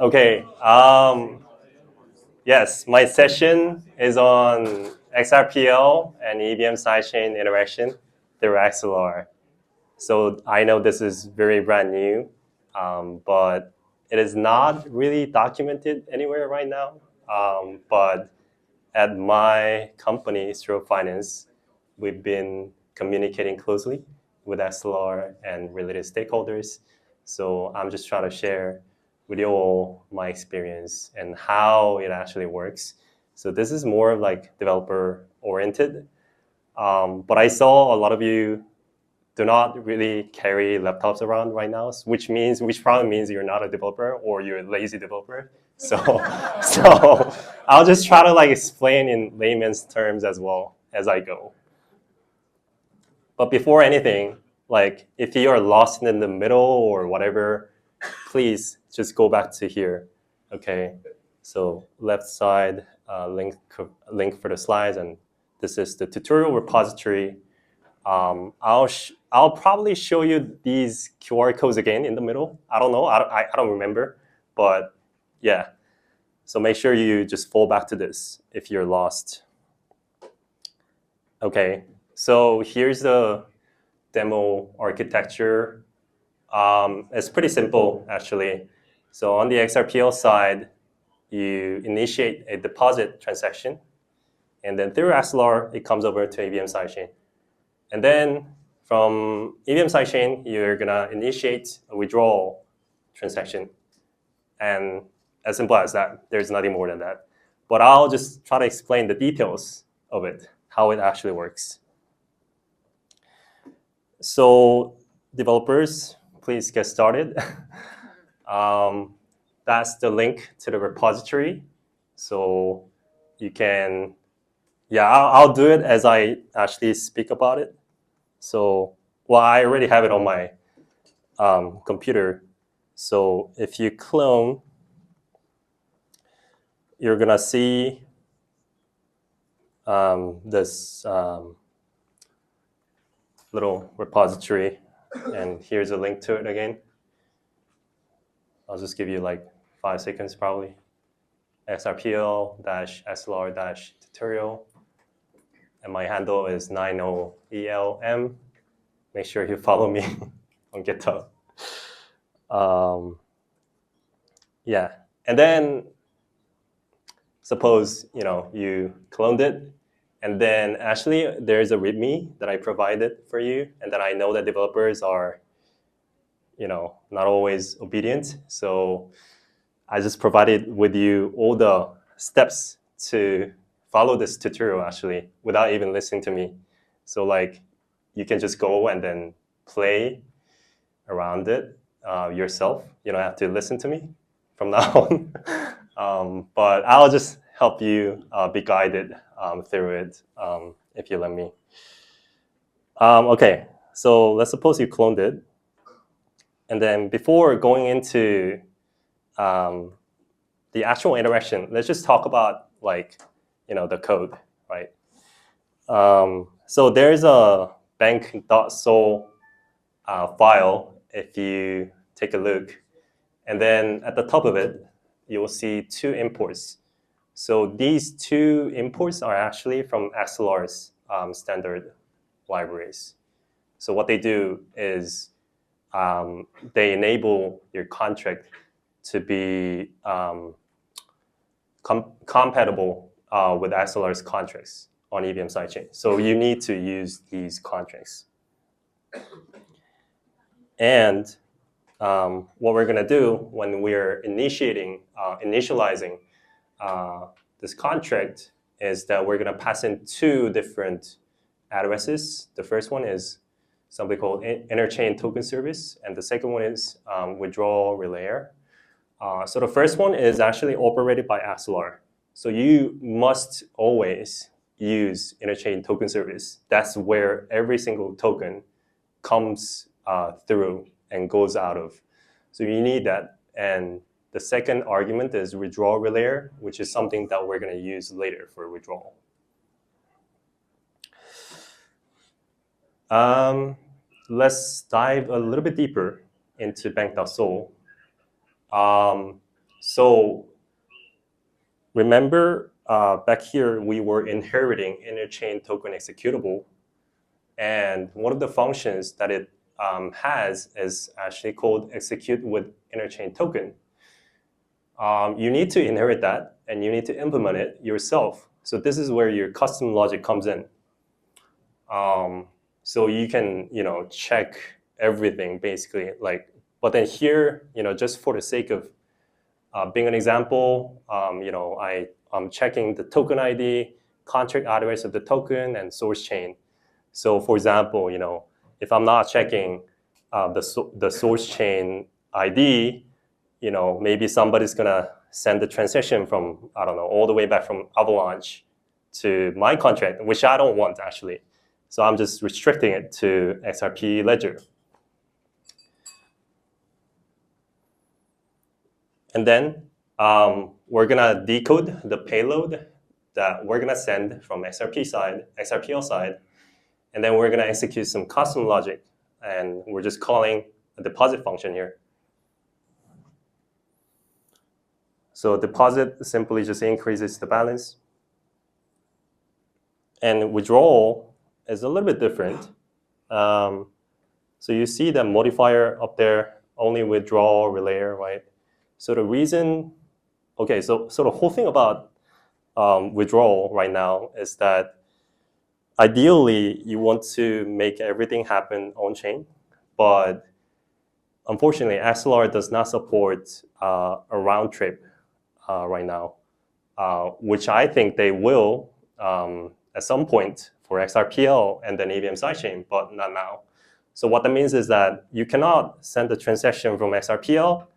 Okay. Yes, my session is on XRPL and EVM sidechain interaction through Axelar. So I know this is very brand new, but it is not really documented anywhere right now. But at my company, Strobe Finance, we've been communicating closely with Axelar and related stakeholders. So I'm just trying to share with you all my experience and how it actually works. So this is more like developer oriented, but I saw a lot of you do not really carry laptops around right now, which probably means you're not a developer or you're a lazy developer. So, so I'll just try to like explain in layman's terms as well as I go. But before anything, like if you are lost in the middle or whatever, please just go back to here. Okay, so left side link for the slides, and this is the tutorial repository. I'll probably show you these QR codes again in the middle. I don't know. I don't remember, but yeah. So make sure you just fall back to this if you're lost. Okay. So here's the demo architecture. It's pretty simple actually. So on the XRPL side, you initiate a deposit transaction, and then through Axelar, it comes over to EVM Sidechain. And then from EVM Sidechain, you're gonna initiate a withdrawal transaction. And as simple as that, there's nothing more than that. But I'll just try to explain the details of it, how it actually works. So developers, please get started. That's the link to the repository. So you can, yeah, I'll do it as I actually speak about it. So, well, I already have it on my computer. So if you clone, you're gonna see this little repository, and here's a link to it again. I'll just give you like 5 seconds probably. XRPL-Axelar-tutorial, and my handle is 90ELM. Make sure you follow me on GitHub. Yeah, and then suppose you cloned it, and then actually there's a README that I provided for you, and then I know that developers are not always obedient. So I just provided with you all the steps to follow this tutorial actually without even listening to me. So like you can just go and then play around it yourself. You don't have to listen to me from now on. But I'll just help you be guided through it if you let me. Okay, so let's suppose you cloned it. And then before going into the actual interaction, let's just talk about the code, right? So there's a bank.sol file if you take a look. And then at the top of it, you will see 2 imports. So these 2 imports are actually from Axelar's standard libraries. So what they do is they enable your contract to be compatible with Axelar's contracts on EVM Sidechain. So you need to use these contracts. And what we're going to do when we're initializing this contract is that we're going to pass in 2 different addresses. The first one is something called Interchain Token Service, and the second one is Withdrawal-relayer. So the first one is actually operated by Axelar. So you must always use Interchain Token Service. That's where every single token comes through and goes out of. So you need that. And the second argument is Withdrawal-relayer, which is something that we're going to use later for withdrawal. Let's dive a little bit deeper into bank.sol. So remember back here, we were inheriting Interchain Token Executable. And one of the functions that it has is actually called execute with Interchain Token. You need to inherit that, and you need to implement it yourself. So this is where your custom logic comes in. So you can, check everything basically. But then here, just for the sake of being an example, I'm checking the token ID, contract address of the token, and source chain. So for example, if I'm not checking the source chain ID, maybe somebody's gonna send the transaction from, I don't know, all the way back from Avalanche to my contract, which I don't want actually. So I'm just restricting it to XRP Ledger. And then we're gonna decode the payload that we're gonna send from XRPL side, and then we're gonna execute some custom logic, and we're just calling a deposit function here. So deposit simply just increases the balance. And withdrawal is a little bit different. So you see the modifier up there, only withdrawal-relayer, right? So the reason, okay, so the whole thing about withdrawal right now is that ideally you want to make everything happen on-chain, but unfortunately Axelar does not support a round trip right now, which I think they will at some point for XRPL and then EVM Sidechain, but not now. So what that means is that you cannot send the transaction from XRPL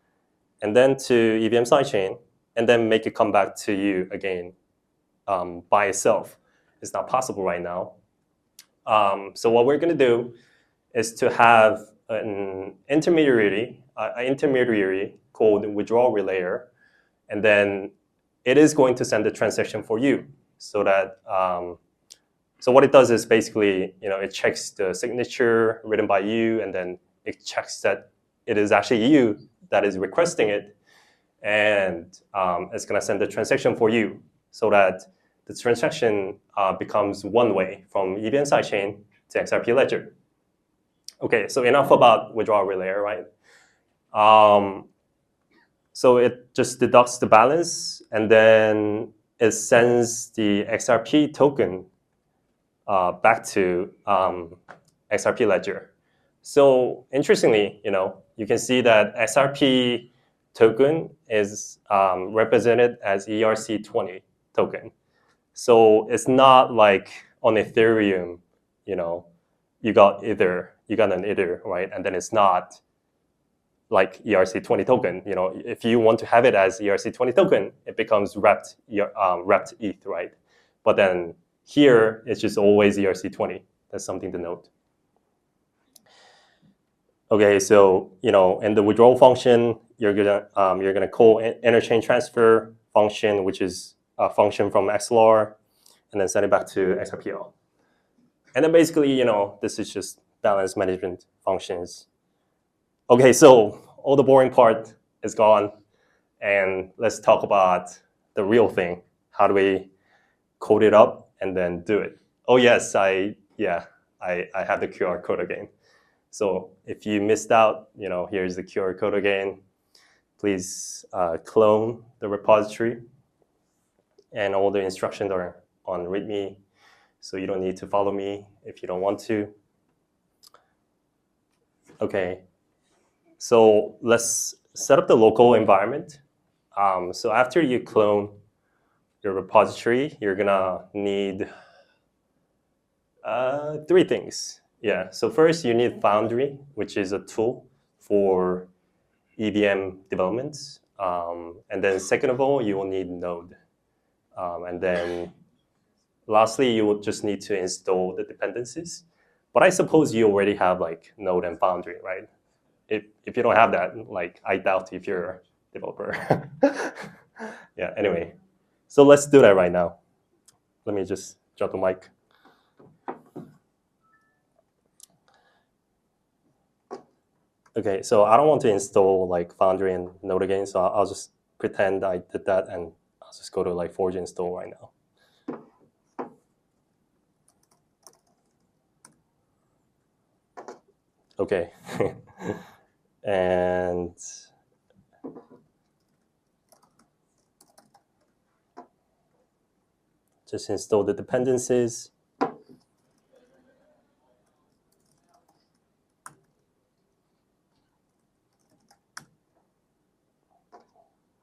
and then to EVM Sidechain and then make it come back to you again by itself. It's not possible right now. So what we're going to do is to have an intermediary called Withdrawal-relayer, and then it is going to send the transaction for you. So that so what it does is basically, it checks the signature written by you, and then it checks that it is actually you that is requesting it, and it's going to send the transaction for you, so that the transaction becomes one way from EVM Sidechain to XRP Ledger. Okay, so enough about Withdrawal-relayer, right? So it just deducts the balance, and then it sends the XRP token back to XRP Ledger. So interestingly, you can see that XRP token is represented as ERC20 token. So it's not like on Ethereum, you got an Ether, right? And then it's not like ERC20 token. If you want to have it as ERC20 token, it becomes wrapped ETH, right? But then here it's just always ERC20. That's something to note. Okay, so in the withdrawal function, you're gonna call interchain transfer function, which is a function from Axelar, and then send it back to XRPL. And then basically, this is just balance management functions. Okay, so all the boring part is gone, and let's talk about the real thing. How do we code it up and then do it? Oh yes, I have the QR code again. So if you missed out, here's the QR code again. Please clone the repository, and all the instructions are on README, so you don't need to follow me if you don't want to. Okay, so let's set up the local environment. So after you clone your repository, you're gonna need 3 things. Yeah, so first you need Foundry, which is a tool for EVM developments. And then second of all, you will need Node. And then lastly, you will just need to install the dependencies. But I suppose you already have like Node and Foundry, right? If you don't have that, I doubt if you're a developer. Yeah, anyway. So let's do that right now. Let me just drop the mic. Okay, so I don't want to install Foundry and Node again, so I'll just pretend I did that, and I'll just go to like forge install right now. Okay, and just install the dependencies.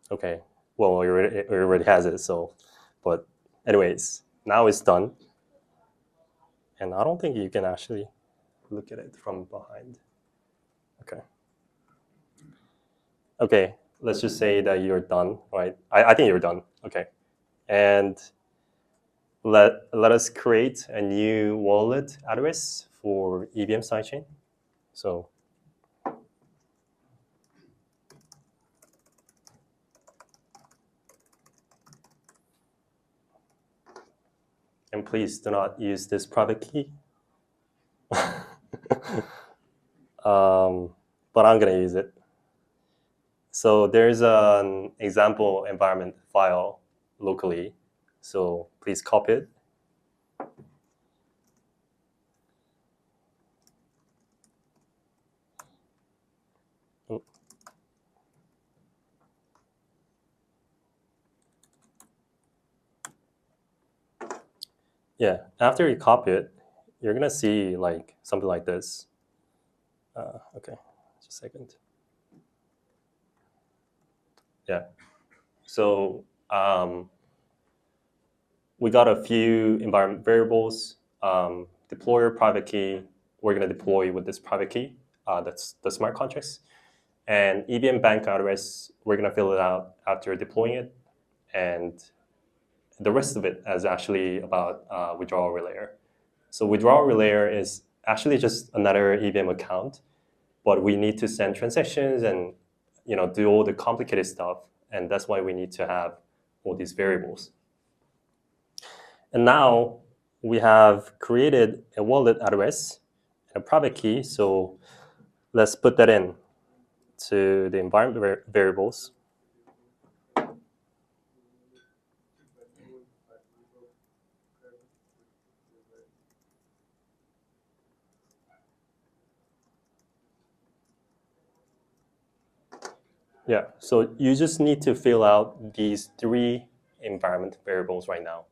Okay, well, it already has it, so, but anyways, now it's done. And I don't think you can actually look at it from behind. Okay. Okay, let's just say that you're done, right? I think you're done, okay. And let us create a new wallet address for EVM Sidechain. So and please do not use this private key. But I'm gonna use it. So there's an example environment file locally. So please copy it. Yeah, after you copy it, you're gonna see like something like this. Okay, just a second. Yeah, so we got a few environment variables. Deployer private key, we're gonna deploy with this private key. That's the smart contracts. And EVM bank address, we're gonna fill it out after deploying it. And the rest of it is actually about withdrawal-relayer. So withdrawal-relayer is actually just another EVM account, but we need to send transactions and do all the complicated stuff, and that's why we need to have all these variables. And now we have created a wallet address and a private key, so let's put that in to the environment variables. Yeah, so you just need to fill out these 3 environment variables right now.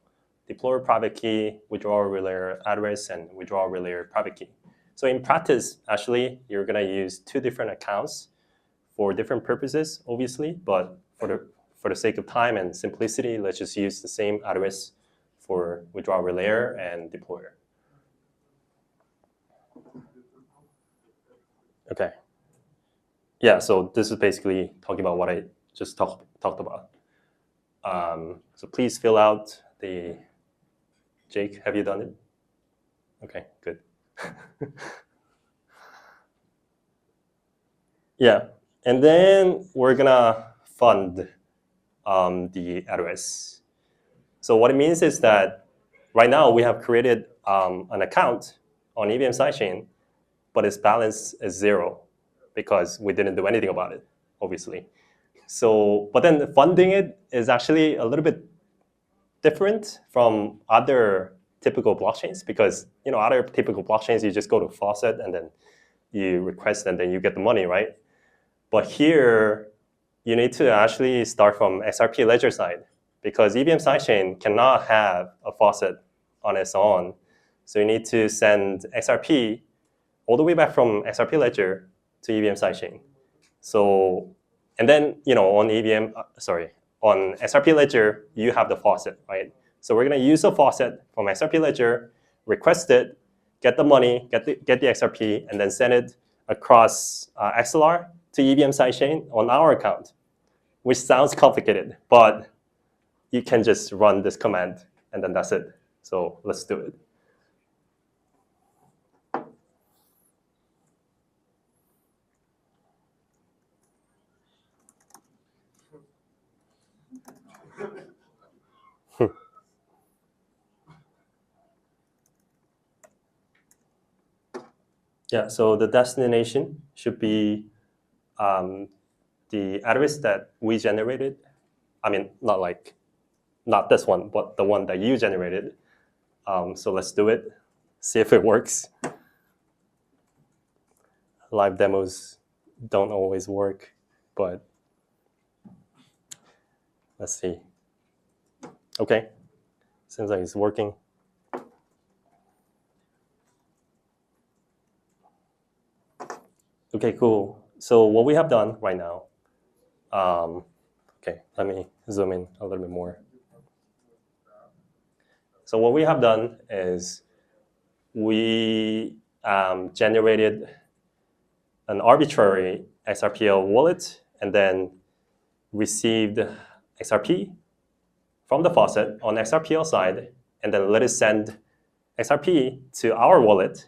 Deployer private key, withdrawal-relayer address, and withdrawal-relayer private key. So in practice, actually, you're gonna use 2 different accounts for different purposes, obviously, but for the sake of time and simplicity, let's just use the same address for withdrawal-relayer and deployer. Okay. Yeah, so this is basically talking about what I just talked about. So please fill out the, Jake, have you done it? Okay, good. Yeah, and then we're gonna fund the address. So what it means is that right now we have created an account on EVM Sidechain, but its balance is 0 because we didn't do anything about it, obviously. So, but then funding it is actually a little bit different from other typical blockchains because other typical blockchains you just go to faucet and then you request and then you get the money, right? But here you need to actually start from XRP Ledger side because EVM Sidechain cannot have a faucet on its own. So you need to send XRP all the way back from XRP Ledger to EVM Sidechain. So, and then on on XRP Ledger you have the faucet, right? So we're gonna use the faucet from XRP Ledger, request it, get the money, get the XRP, and then send it across Axelar to EVM Sidechain on our account, which sounds complicated, but you can just run this command and then that's it. So let's do it. Yeah, so the destination should be the address that we generated I mean, not this one, but the one that you generated. So let's do it, see if it works. Live demos don't always work, but let's see. Okay, seems like it's working. Okay, cool. So what we have done right now, okay, let me zoom in a little bit more. So what we have done is we generated an arbitrary XRPL wallet and then received XRP from the faucet on XRPL side, and then let it send XRP to our wallet,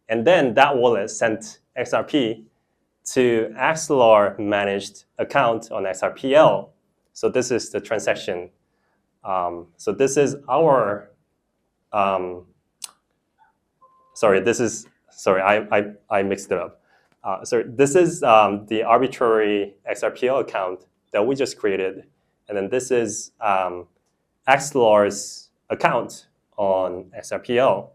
and then that wallet sent XRP to Axelar managed account on XRPL. So this is the transaction. So this is our, I mixed it up. This is the arbitrary XRPL account that we just created. And then this is Axelar's account on XRPL.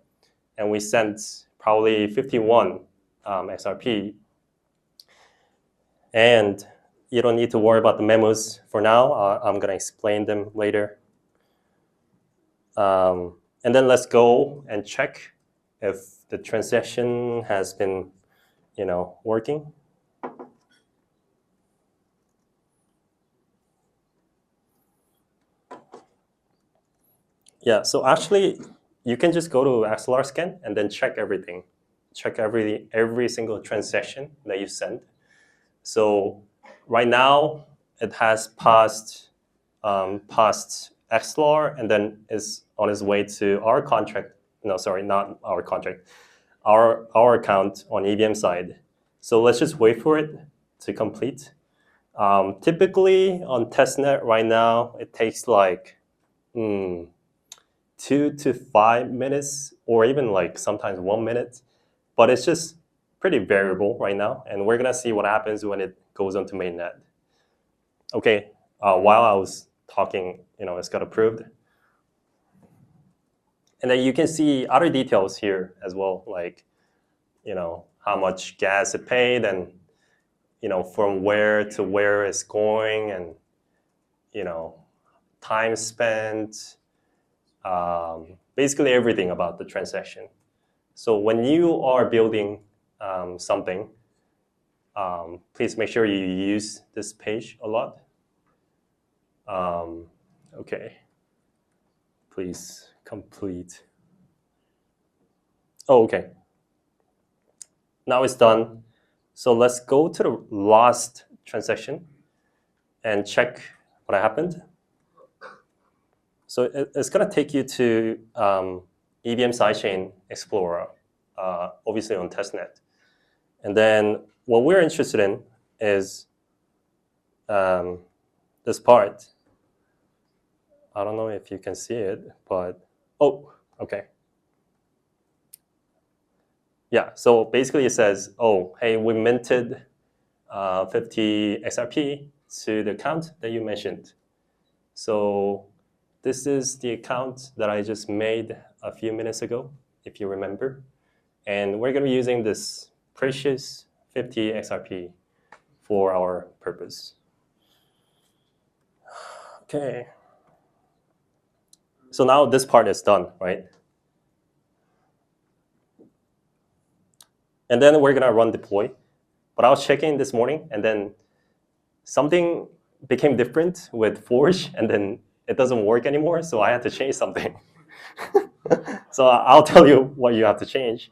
And we sent probably 51 XRP. And you don't need to worry about the memos for now. I'm going to explain them later. And then let's go and check if the transaction has been, working. Yeah, so actually, you can just go to Axelar Scan and then check everything. Check every single transaction that you send. So right now, it has passed Axelar and then is on its way to our contract. No, sorry, not our contract. Our account on EVM side. So let's just wait for it to complete. Typically on testnet right now, it takes like 2 to 5 minutes, or even like sometimes 1 minute, but it's just pretty variable right now, and we're gonna see what happens when it goes onto mainnet. Okay, while I was talking, it's got approved. And then you can see other details here as well, like, how much gas it paid and, from where to where it's going and, time spent, basically everything about the transaction. So when you are building something, please make sure you use this page a lot. Okay, please complete. Oh, okay. Now it's done. So let's go to the last transaction and check what happened. So it's going to take you to EVM Sidechain Explorer, obviously on testnet. And then what we're interested in is this part. I don't know if you can see it, but, oh, okay. Yeah, so basically it says, oh, hey, we minted 50 XRP to the account that you mentioned. So this is the account that I just made a few minutes ago, if you remember. And we're going to be using this precious 50 XRP for our purpose. Okay. So now this part is done, right? And then we're going to run deploy. But I was checking this morning, and then something became different with Forge, and then it doesn't work anymore, so I had to change something. So I'll tell you what you have to change.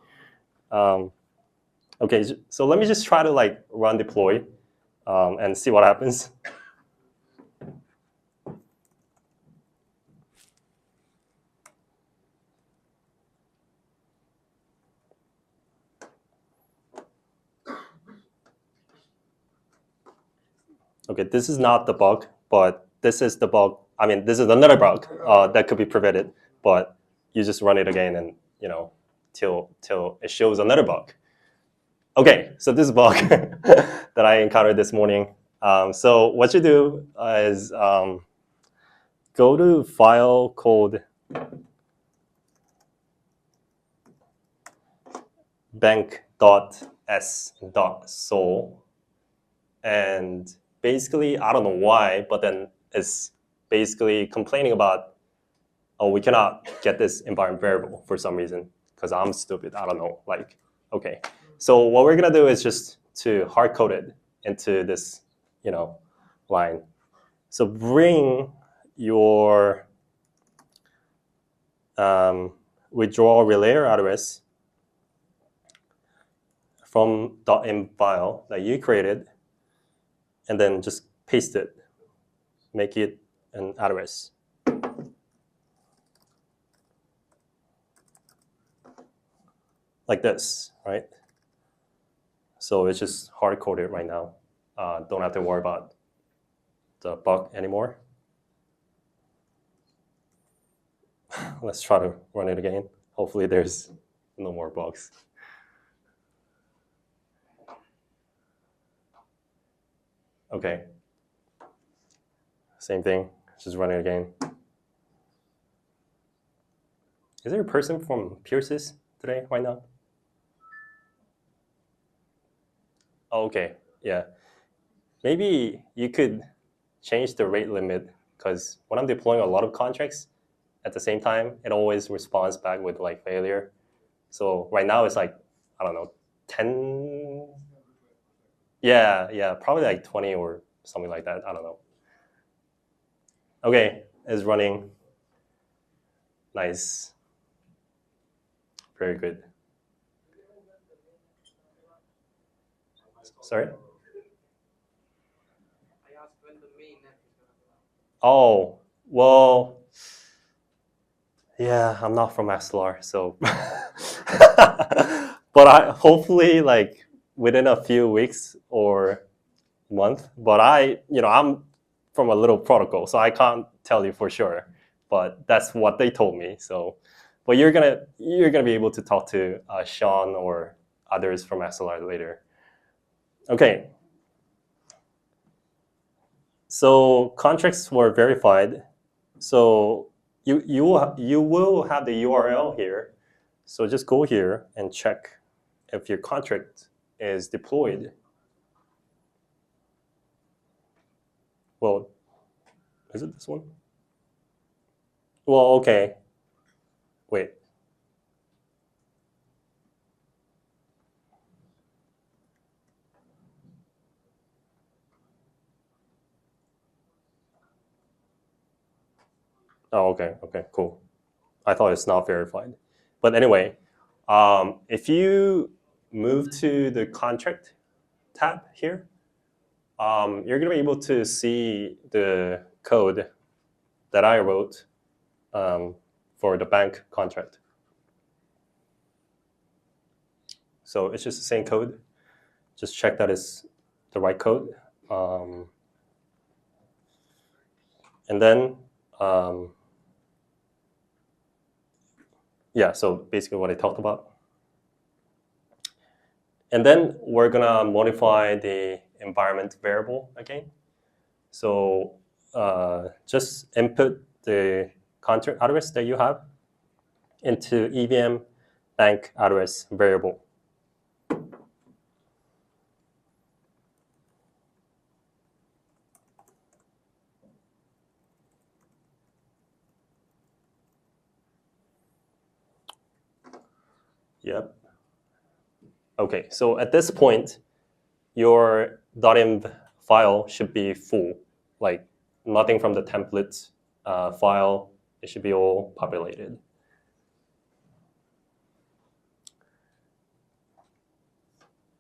Okay, so let me just try to run deploy and see what happens. Okay, this is not the bug, but this is the bug. I mean, this is another bug that could be prevented, but you just run it again and, till it shows another bug. Okay, so this is a bug that I encountered this morning. So what you do is go to file called bank.sol, and basically, I don't know why, but then it's basically complaining about, oh, we cannot get this environment variable for some reason, because I'm stupid, I don't know, like, okay. So what we're gonna do is just to hard code it into this, line. So bring your withdrawal-relayer address from .im file that you created, and then just paste it, make it an address. Like this, right? So it's just hard-coded right now. Don't have to worry about the bug anymore. Let's try to run it again. Hopefully there's no more bugs. Okay. Same thing, just run it again. Is there a person from Pierce's today, right now? Oh, okay, yeah. Maybe you could change the rate limit, because when I'm deploying a lot of contracts at the same time, it always responds back with like failure. So right now it's like, I don't know, 10. Yeah, probably like 20 or something like that. I don't know. Okay, it's running. Nice. Very good. Sorry? Oh, well, yeah, I'm not from Axelar, so. But hopefully like within a few weeks or month. But I'm from a little protocol, so I can't tell you for sure. But that's what they told me. So, but you're gonna be able to talk to Sean or others from Axelar later. Okay. So contracts were verified. So you will have the URL here. So just go here and check if your contract is deployed. Well, is it this one? Well, okay. Wait. Oh, okay, cool. I thought it's not verified. But anyway, if you move to the contract tab here, you're going to be able to see the code that I wrote for the bank contract. So it's just the same code. Just check that it's the right code. And then, yeah, so basically what I talked about. And then we're going to modify the environment variable again. So just input the contract address that you have into EVM bank address variable. Yep. Okay, so at this point, your .env file should be full, like nothing from the template file. It should be all populated.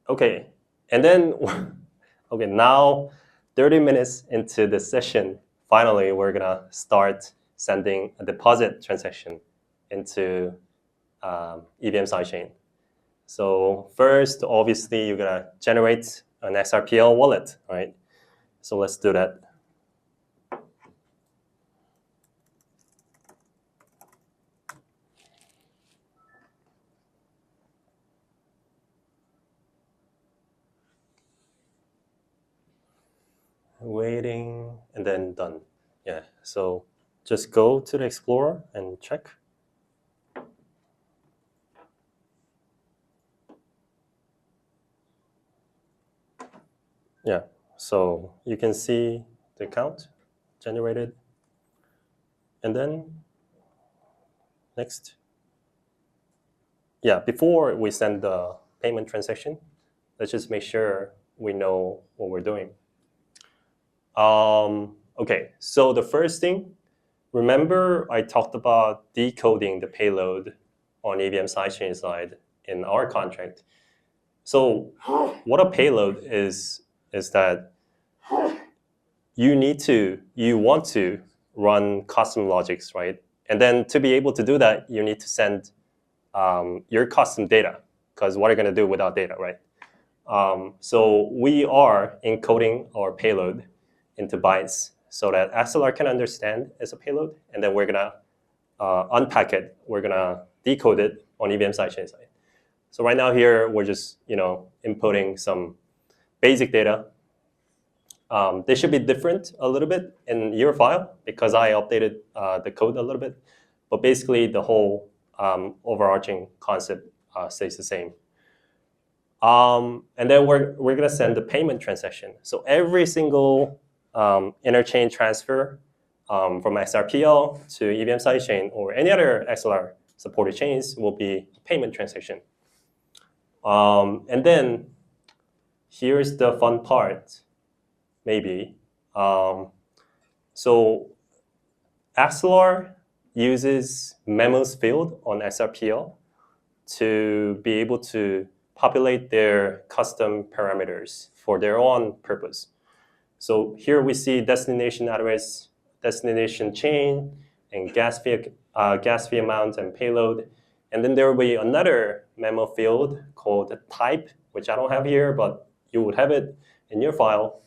Okay, and then, okay, now 30 minutes into the session, finally, we're gonna start sending a deposit transaction into EVM Sidechain. So first, obviously, you're gonna generate an XRPL wallet, right? So let's do that. Waiting, and then done. Yeah, so just go to the Explorer and check. Yeah, so you can see the account generated. And then next. Yeah, before we send the payment transaction, let's just make sure we know what we're doing. Okay, so the first thing, remember I talked about decoding the payload on EVM sidechain side in our contract. So what a payload is that you want to run custom logics, right? And then to be able to do that, you need to send your custom data, because what are you going to do without data, right? So we are encoding our payload into bytes so that Axelar can understand as a payload, and then we're going to unpack it. We're going to decode it on EVM sidechain side. So right now here, we're just inputting some basic data. They should be different a little bit in your file because I updated the code a little bit. But basically, the whole overarching concept stays the same. And then we're going to send the payment transaction. So every single interchain transfer from XRPL to EVM sidechain or any other Axelar supported chains will be a payment transaction. And then here's the fun part, maybe. So Axelar uses memos field on XRPL to be able to populate their custom parameters for their own purpose. So here we see destination address, destination chain, and gas fee amount and payload. And then there will be another memo field called type, which I don't have here, but you would have it in your file.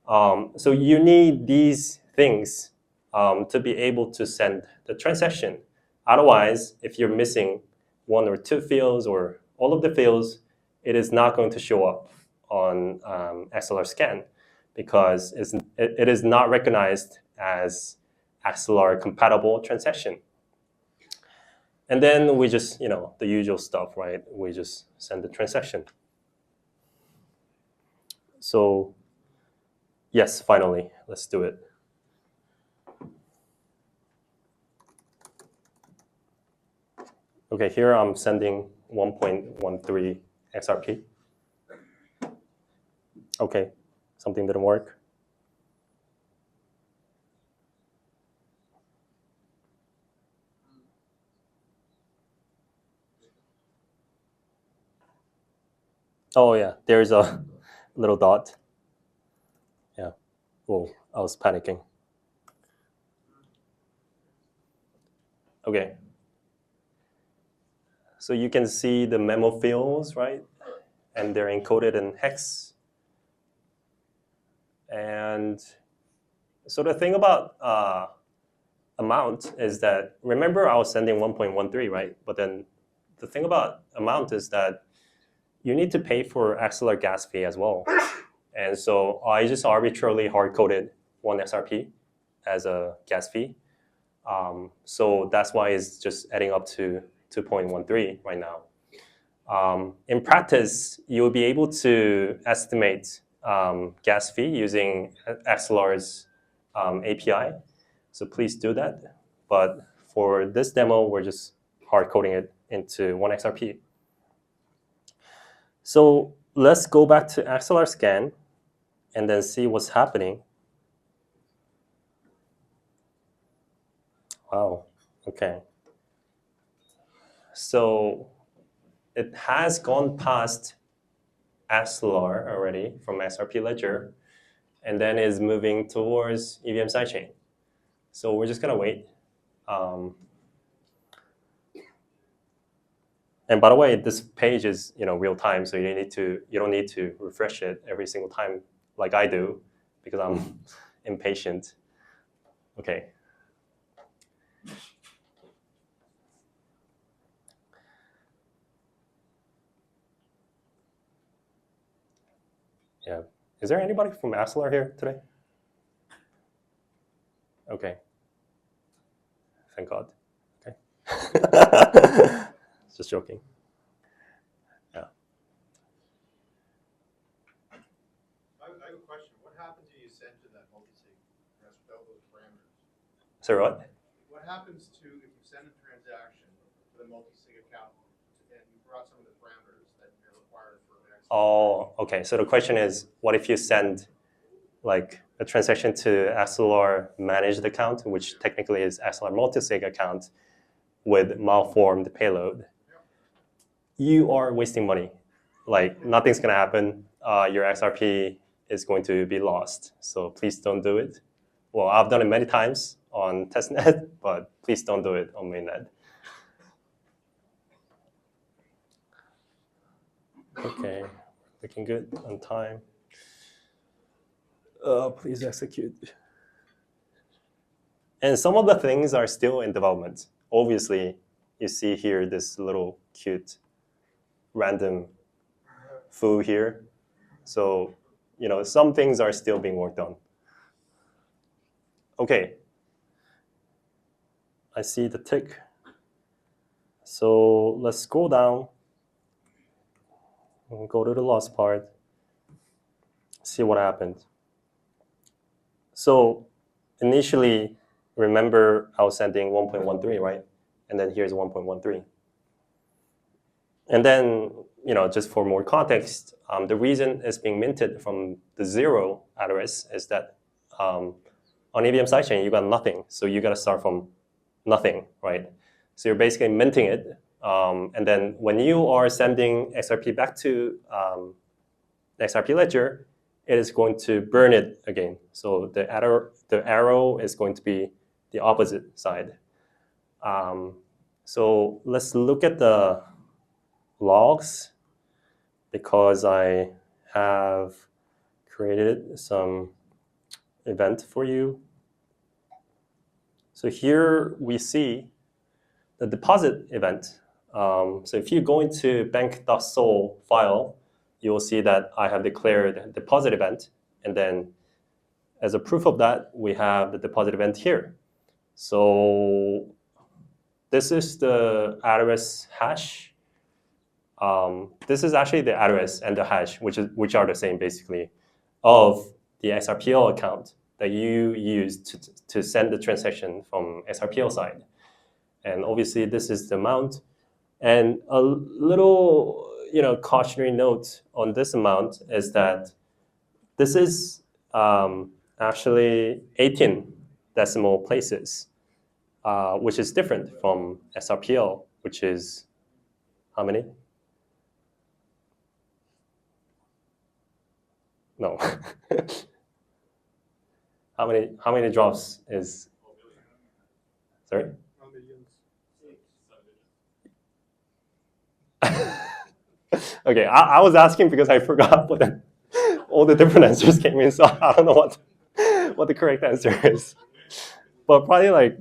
So you need these things to be able to send the transaction. Otherwise, if you're missing one or two fields or all of the fields, it is not going to show up on Axelar Scan because it is not recognized as Axelar compatible transaction. And then we just, the usual stuff, right? We just send the transaction. So yes, finally, let's do it. Okay, here I'm sending 1.13 XRP. Okay, something didn't work. Oh yeah, there's a little dot. Yeah, whoa, I was panicking. Okay. So you can see the memo fields, right? And they're encoded in hex. And so the thing about amount is that, remember I was sending 1.13, right? But then the thing about amount is that you need to pay for Axelar gas fee as well. And so I just arbitrarily hard-coded 1 XRP as a gas fee. So that's why it's just adding up to 2.13 right now. In practice, you'll be able to estimate gas fee using Axelar's API. So please do that. But for this demo, we're just hard coding it into 1 XRP. So let's go back to Axelar Scan and then see what's happening. Wow, okay. So it has gone past Axelar already from XRP Ledger, and then is moving towards EVM Sidechain. So we're just gonna wait. And by the way, this page is real time, so you don't need to refresh it every single time like I do because I'm impatient. Okay. Yeah. Is there anybody from Axelar here today? Okay. thank God. Okay. Just joking. Yeah. I have a question. What happens if you send to that multi-sig without those parameters? Sorry, what? What happens to if you send a transaction to the multi-sig account and you brought some of the parameters that are required for the next? Oh, okay. So the question is, what if you send like a transaction to Axelar managed account, which technically is Axelar multi-sig account, with malformed payload? You are wasting money. Like nothing's gonna happen. Your XRP is going to be lost. So please don't do it. Well, I've done it many times on testnet, but please don't do it on mainnet. Okay, looking good on time. Please execute. And some of the things are still in development. Obviously, you see here this little cute random foo here. So, some things are still being worked on. Okay. I see the tick. So let's scroll down and go to the last part. See what happened. So initially, remember I was sending 1.13, right? And then here's 1.13. And then, just for more context, the reason it's being minted from the 0 address is that on EVM Sidechain, you got nothing. So you got to start from nothing, right? So you're basically minting it. And then when you are sending XRP back to XRP Ledger, it is going to burn it again. So the arrow is going to be the opposite side. So let's look at the logs, because I have created some event for you. So here we see the deposit event. So if you go into bank.sol file, you will see that I have declared deposit event. And then as a proof of that, we have the deposit event here. So this is the address hash. This is actually the address and the hash, which are the same basically, of the XRPL account that you use to send the transaction from XRPL side. And obviously this is the amount. And a little cautionary note on this amount is that this is actually 18 decimal places, which is different from XRPL, which is how many? No. How many drops is? Sorry. Okay, I was asking because I forgot, but then all the different answers came in, so I don't know what the correct answer is. But probably like,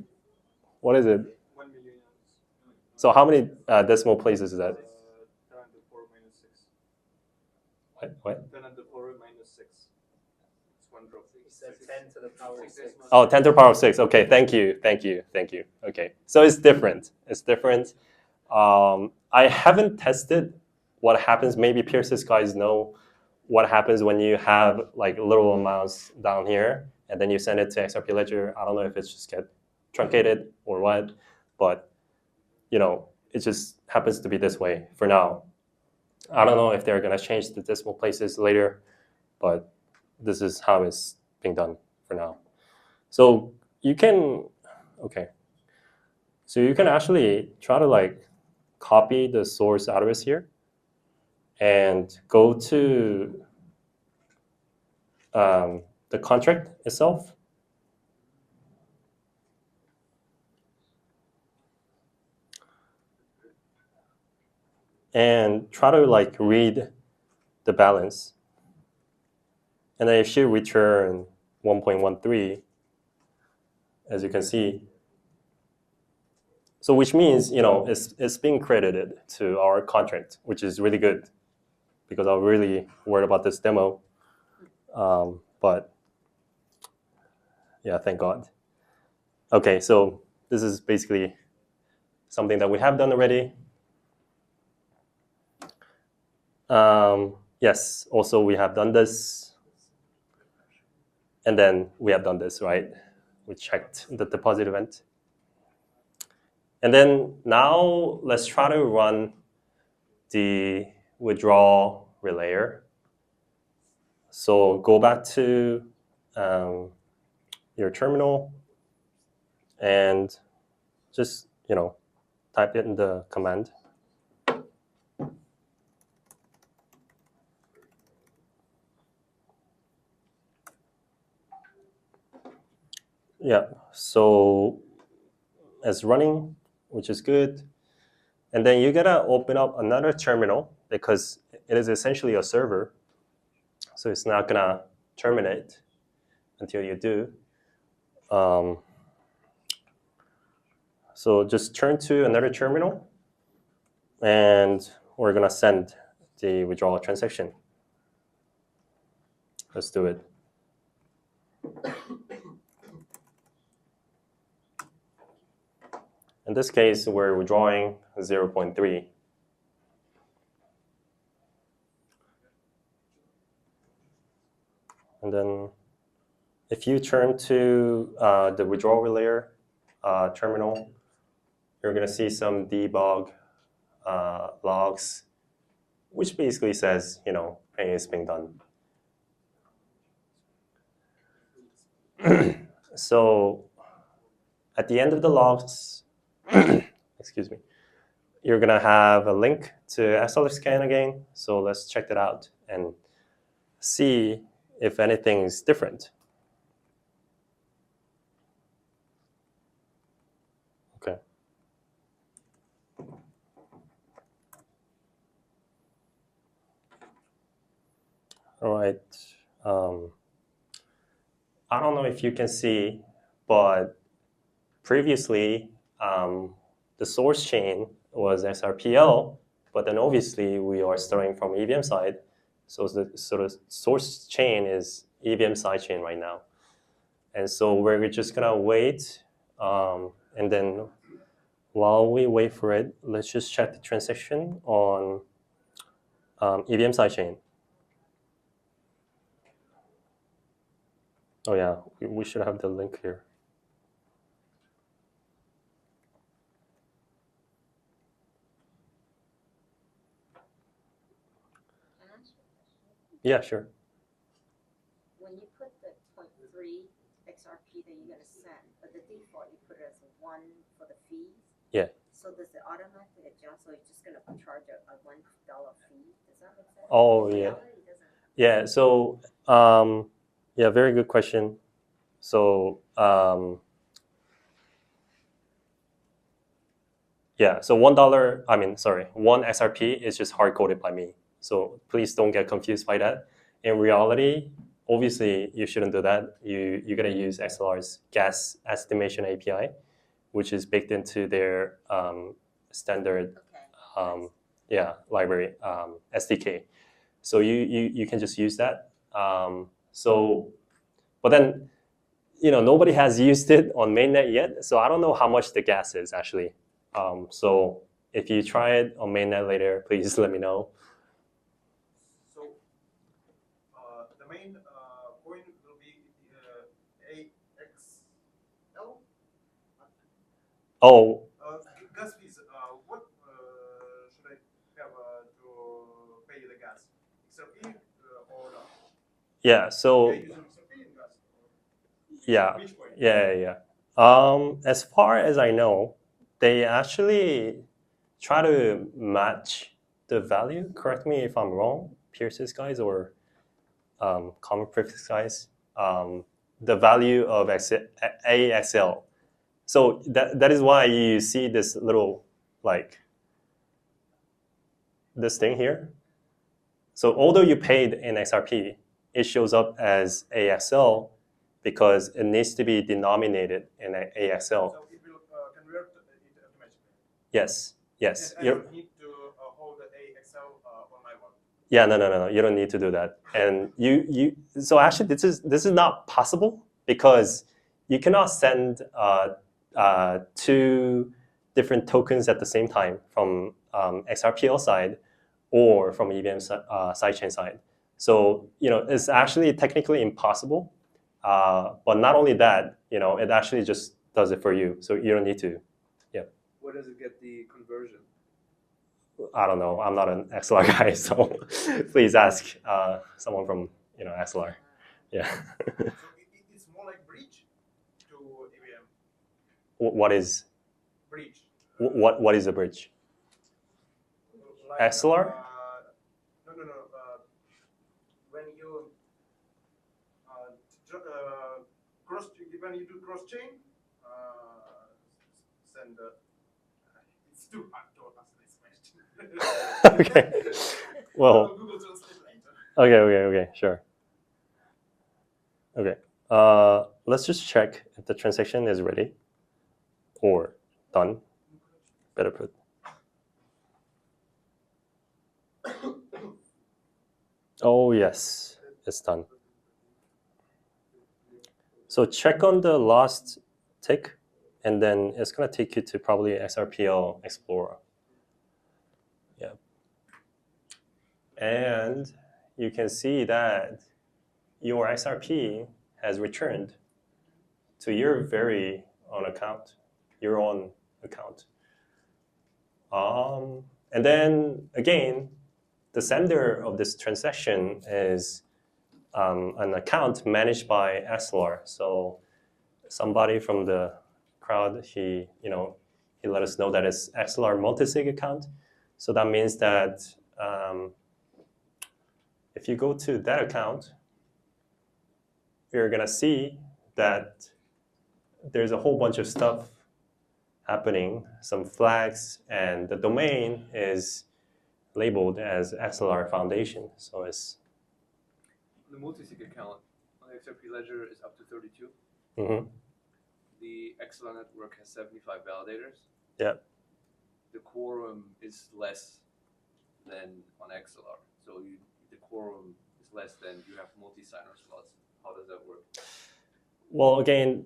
what is it? 1 million. So how many decimal places is that? 10 to the 4 minus 6. What? 10 to the 4 minus 6. It's 1 drop. It says 10 to the power 6. Oh, 10 to the power of 6. Okay, thank you. Okay, so it's different. I haven't tested what happens. Maybe Pierce's guys know what happens when you have like little amounts down here and then you send it to XRP Ledger. I don't know if it's just get truncated or what, but it just happens to be this way for now. I don't know if they're gonna change the decimal places later, but this is how it's being done for now. So you can, so you can actually try to like copy the source address here and go to the contract itself. And try to like read the balance. And then it should return 1.13, as you can see. So which means, it's being credited to our contract, which is really good because I'm really worried about this demo. But yeah, thank God. Okay, so this is basically something that we have done already. Yes, also we have done this. And then we have done this, right? We checked the deposit event. And then now let's try to run the withdrawal-relayer. So go back to your terminal and just, type it in the command. Yeah, so it's running, which is good. And then you gotta open up another terminal because it is essentially a server. So it's not gonna terminate until you do. So just turn to another terminal and we're gonna send the withdrawal transaction. Let's do it. In this case, we're withdrawing 0.3. And then if you turn to the withdrawal-relayer terminal, you're going to see some debug logs, which basically says, paying is being done. So at the end of the logs, excuse me, you're going to have a link to Axelar Scan again. So let's check that out and see if anything is different. Okay. All right. I don't know if you can see, but previously, the source chain was XRPL, but then obviously we are starting from EVM side. So the sort of source chain is EVM sidechain right now. And so we're just gonna wait. And then while we wait for it, let's just check the transaction on EVM sidechain. Oh yeah, we should have the link here. Yeah, sure. When you put the 0.3 XRP that you're going to send, but the default you put it as 1 for the fees. Yeah. So does it automatically adjust, or you're just going to charge a $1 fee? Does that make sense? Oh, yeah. Yeah, so, yeah, very good question. So, yeah, so $1, one XRP is just hard-coded by me. So please don't get confused by that. In reality, obviously, you shouldn't do that. You got to use Axelar's gas estimation API, which is baked into their standard library, SDK. So you can just use that. But then, nobody has used it on mainnet yet. So I don't know how much the gas is actually. So if you try it on mainnet later, please let me know. The main coin will be AXL. Oh. Gas fees. What should I have to pay the gas? XRP or not? Yeah. So. XRP and gas. Yeah. Which coin? Yeah. As far as I know, they actually try to match the value. Correct me if I'm wrong, Pierce's guys or common prefix guys. The value of AXL. So that is why you see this little this thing here. So although you paid in XRP, it shows up as AXL because it needs to be denominated in AXL. So it will convert it automatically. Yes. And I don't need to hold the AXL on my one. Yeah, no. You don't need to do that. And so actually, this is not possible because you cannot send two different tokens at the same time from XRPL side or from EVM sidechain side. So it's actually technically impossible. But not only that, it actually just does it for you. So you don't need to. Where does it get the conversion? I don't know. I'm not an Axelar guy, so please ask someone from Axelar. Yeah. So it's more like bridge to EVM. What is Bridge. what is a bridge? Like, Axelar? No. When you when you do cross chain, send. It's too hard to answer this question. Okay. Well. Google Translate later. Okay. Sure. Okay. Let's just check if the transaction is ready or done. Better put. Oh yes, it's done. So check on the last tick, and then it's gonna take you to probably XRPL Explorer. Yeah. And you can see that your XRP has returned to your very own account, your own account. And then again, the sender of this transaction is an account managed by Axelar. So somebody from the crowd, he let us know that it's Axelar multi-sig account. So that means that if you go to that account, you're gonna see that there's a whole bunch of stuff happening, some flags, and the domain is labeled as Axelar Foundation. So it's The multi-sig account on the XRP Ledger is up to 32. mm-hmm. The Axelar network has 75 validators. Yeah. The quorum is less than on Axelar. So the quorum is less than you have multi-signer slots. How does that work? Well, again,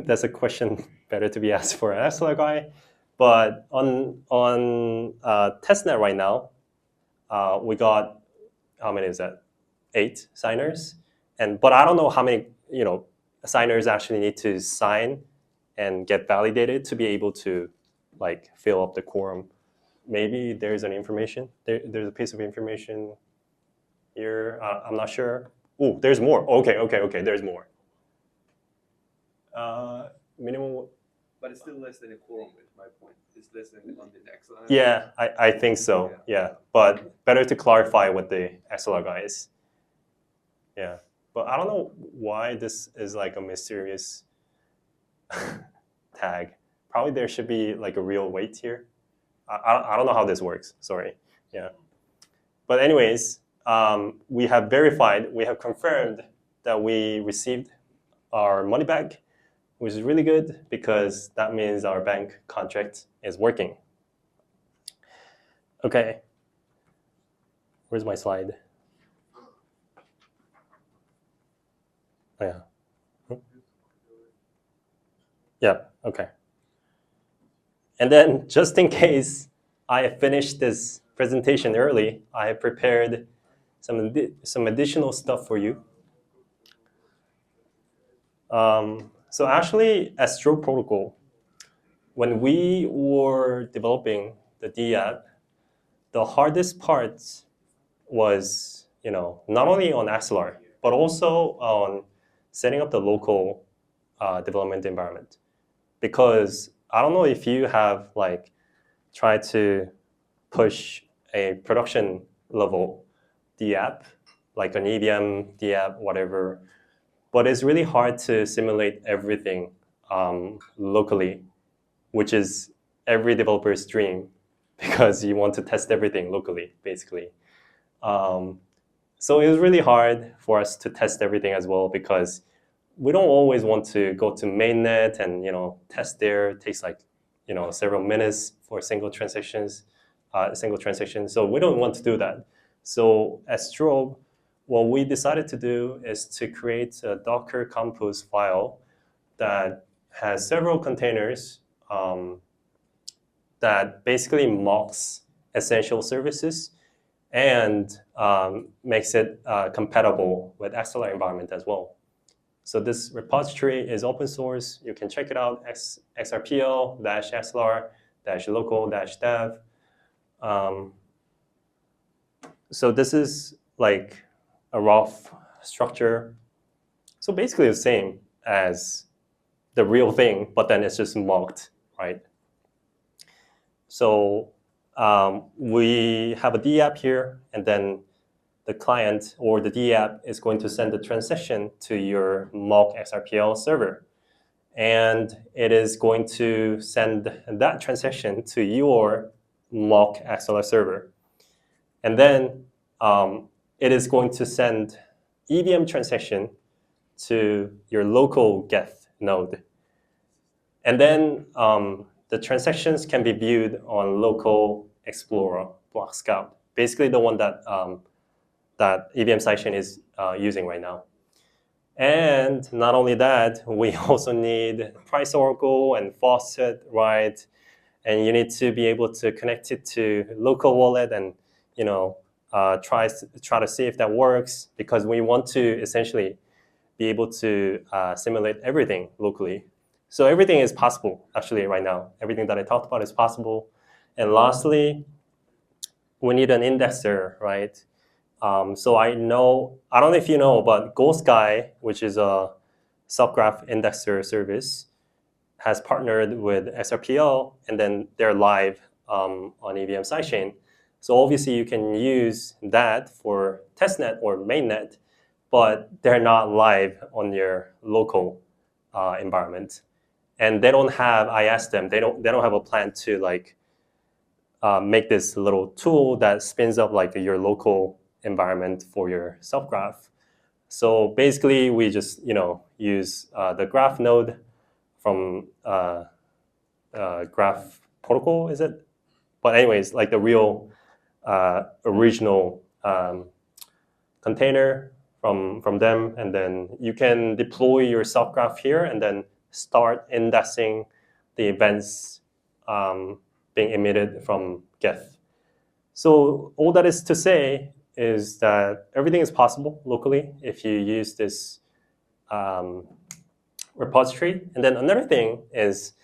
that's a question better to be asked for an Axelar guy. But on testnet right now, we got, how many is that? 8 signers, but I don't know how many signers actually need to sign and get validated to be able to fill up the quorum. Maybe there's an information. There's a piece of information here. I'm not sure. Oh, there's more. Okay. There's more. Minimum. But it's still less than a quorum, is my point. It's less than on the Axelar. Yeah, I think so. Yeah, but better to clarify what the Axelar guy is. Yeah, but I don't know why this is like a mysterious tag. Probably there should be like a real weight here. I don't know how this works. Sorry. Yeah. But anyways, we have verified, we have confirmed that we received our money back, which is really good because that means our bank contract is working. Okay. Where's my slide? Oh, yeah. Yeah, okay. And then just in case I finished this presentation early, I have prepared some additional stuff for you. So actually, as Strobe protocol, when we were developing the D app, the hardest part was, not only on Axelar, but also on setting up the local development environment. Because I don't know if you have tried to push a production level D app, like an EVM D app, whatever. But it's really hard to simulate everything locally, which is every developer's dream, because you want to test everything locally, basically. So it was really hard for us to test everything as well, because we don't always want to go to mainnet and test there. It takes several minutes for single transaction. So we don't want to do that. So at Strobe, what we decided to do is to create a Docker Compose file that has several containers that basically mocks essential services and makes it compatible with Axelar environment as well. So this repository is open source. You can check it out, xrpl-axelar-local-dev. So this is like a rough structure. So basically the same as the real thing, but then it's just mocked, right? So we have a DApp here, and then the client or the DApp is going to send the transaction to your mock XRPL server. And it is going to send that transaction to your mock Axelar server. And then it is going to send EVM transaction to your local Geth node. And then the transactions can be viewed on local Explorer, BlockScout, basically the one that that EVM Sidechain is using right now. And not only that, we also need price oracle and faucet, right? And you need to be able to connect it to local wallet and try to see if that works, because we want to essentially be able to simulate everything locally. So everything is possible actually right now. Everything that I talked about is possible. And lastly, we need an indexer, right? So I don't know if you know, but GhostGuy, which is a subgraph indexer service, has partnered with XRPL, and then they're live on EVM Sidechain. So obviously you can use that for testnet or mainnet, but they're not live on your local environment. And they don't have, I asked them, they don't have a plan to like make this little tool that spins up like your local environment for your subgraph. So basically we just use the graph node from graph protocol, is it? But anyways, like the real original container from them, and then you can deploy your subgraph here and then start indexing the events being emitted from Geth. So all that is to say is that everything is possible locally if you use this repository. And then another thing is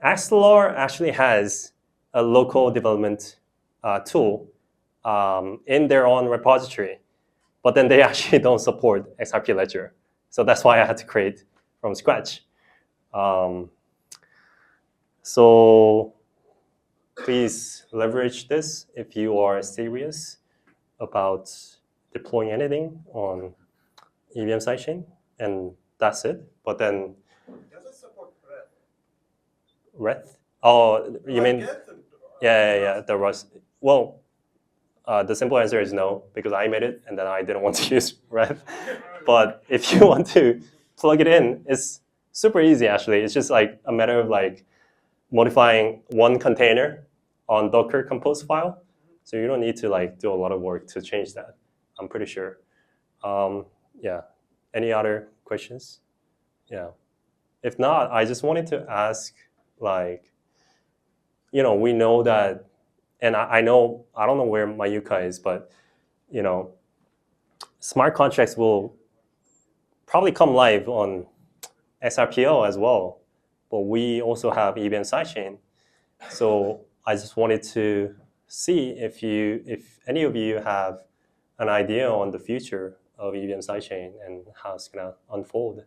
Axelar actually has a local development tool in their own repository, but then they actually don't support XRP Ledger. So that's why I had to create from scratch. So please leverage this if you are serious about deploying anything on EVM Sidechain, and that's it. But then Does it support Geth? Reth? Oh, you mean? Geth? Yeah, the Rust. Well, the simple answer is no, because I made it and then I didn't want to use Reth. But if you want to plug it in, it's super easy actually. It's just like a matter of like modifying one container on Docker compose file. So you don't need to like do a lot of work to change that, I'm pretty sure. Yeah, any other questions? Yeah. If not, I just wanted to ask, like, we know that, and I don't know where Mayuka is, but, smart contracts will probably come live on XRPL as well, but we also have EVM Sidechain. So I just wanted to see if any of you have an idea on the future of EVM Sidechain and how it's gonna unfold.